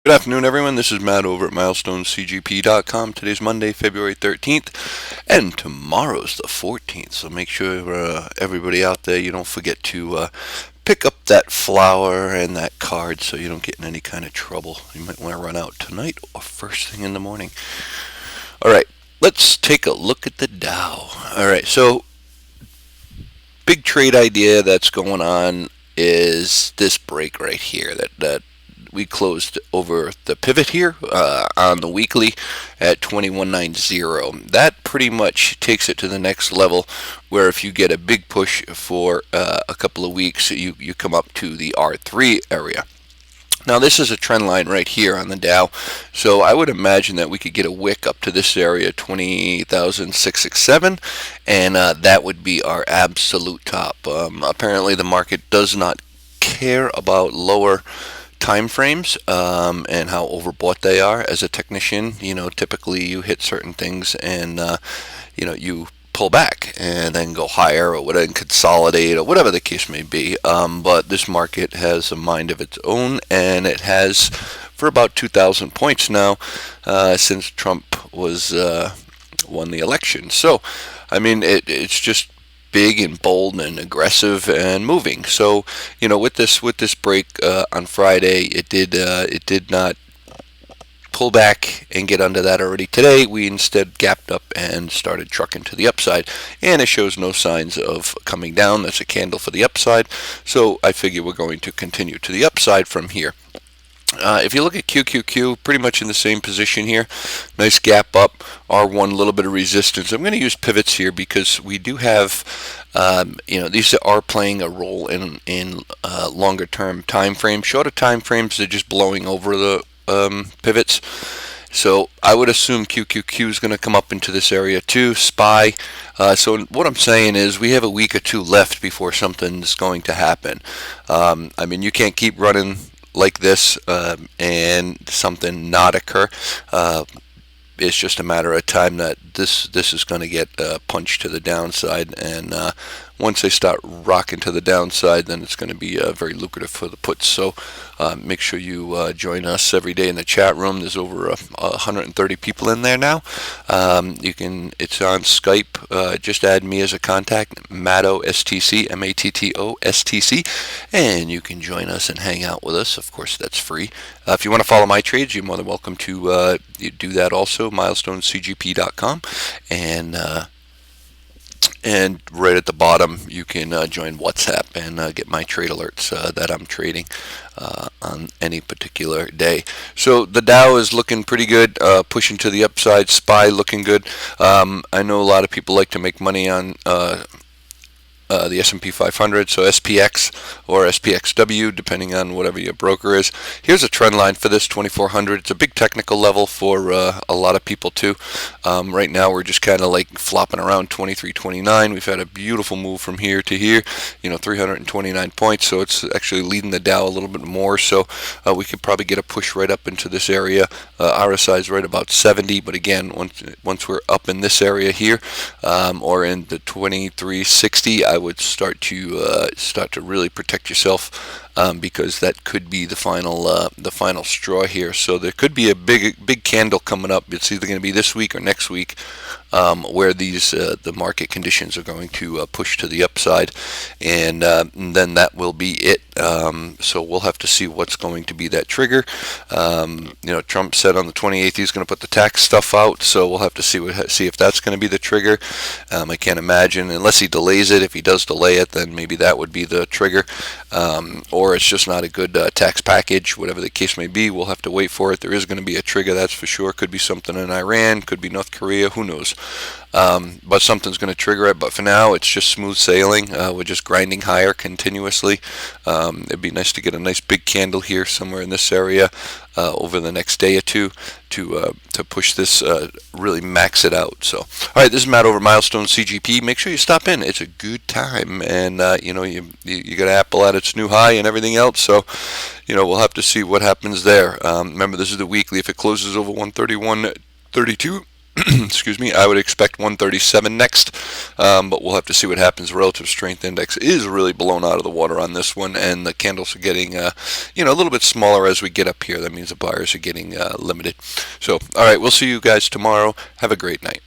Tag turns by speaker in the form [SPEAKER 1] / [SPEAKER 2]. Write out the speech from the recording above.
[SPEAKER 1] Good afternoon, everyone. This is Matt over at MilestoneCGP.com. Today's Monday, February 13th, and tomorrow's the 14th. So make sure everybody out there, you don't forget to pick up that flower and that card so you don't get in any kind of trouble. You might want to run out tonight or first thing in the morning. All right, let's take a look at the Dow. All right, so big trade idea that's going on is this break right here that we closed over the pivot here on the weekly at 21.90. That pretty much takes it to the next level, where if you get a big push for a couple of weeks, you come up to the R3 area. Now this is a trend line right here on the Dow, so I would imagine that we could get a wick up to this area, 20,667, and that would be our absolute top. Apparently the market does not care about lower time frames and how overbought they are. As a technician, typically you hit certain things and you pull back and then go higher or whatever, and consolidate or whatever the case may be. But this market has a mind of its own, and it has for about 2,000 points now since Trump was won the election. So, I mean, it's just big and bold and aggressive and moving. So, with this break on Friday, it did not pull back and get under that already today. We instead gapped up and started trucking to the upside, and it shows no signs of coming down. That's a candle for the upside, so I figure we're going to continue to the upside from here. If you look at QQQ, pretty much in the same position here. Nice gap up, R1, a little bit of resistance. I'm going to use pivots here because we do have, these are playing a role in longer term time frames. Shorter time frames, they're just blowing over the pivots. So I would assume QQQ is going to come up into this area too. SPY. So what I'm saying is we have a week or two left before something's going to happen. I mean, you can't keep running like this and something not occur. It's just a matter of time that this is going to get punched to the downside, and once they start rocking to the downside, then it's going to be very lucrative for the puts. So make sure you join us every day in the chat room. There's over 130 people in there now. It's on Skype. Just add me as a contact, Matto STC, Matto STC, and you can join us and hang out with us. Of course, that's free. If you want to follow my trades, you're more than welcome to do that also. MilestoneCGP.com, and right at the bottom you can join WhatsApp and get my trade alerts that I'm trading on any particular day. So the Dow is looking pretty good, pushing to the upside. SPY looking good. I know a lot of people like to make money on the S&P 500, so SPX or SPXW, depending on whatever your broker is. Here's a trend line for this 2400. It's a big technical level for a lot of people too. Right now we're just kind of like flopping around 23.29. We've had a beautiful move from here to here, 329 points, so it's actually leading the Dow a little bit more. So we could probably get a push right up into this area. RSI is right about 70, but again, once we're up in this area here, or in the 2360, I would start to really protect yourself, because that could be the final straw here. So there could be a big candle coming up. It's either going to be this week or next week, where the market conditions are going to push to the upside, and then that will be it. So we'll have to see what's going to be that trigger. Trump said on the 28th he's going to put the tax stuff out, so we'll have to see if that's going to be the trigger. I can't imagine, unless he delays it. If he does delay it, then maybe that would be the trigger, or it's just not a good tax package. Whatever the case may be, we'll have to wait for it. There is going to be a trigger, that's for sure. Could be something in Iran, could be North Korea, who knows. But something's going to trigger it. But for now, it's just smooth sailing. We're just grinding higher continuously. It'd be nice to get a nice big candle here somewhere in this area over the next day or two to push this, really max it out. So, all right, this is Matt over Milestone CGP. Make sure you stop in. It's a good time, and you got Apple at its new high and everything else. So, we'll have to see what happens there. Remember, this is the weekly. If it closes over 131.32. excuse me, I would expect 137 next, but we'll have to see what happens. The relative strength index is really blown out of the water on this one, and the candles are getting, a little bit smaller as we get up here. That means the buyers are getting limited. So, all right, we'll see you guys tomorrow. Have a great night.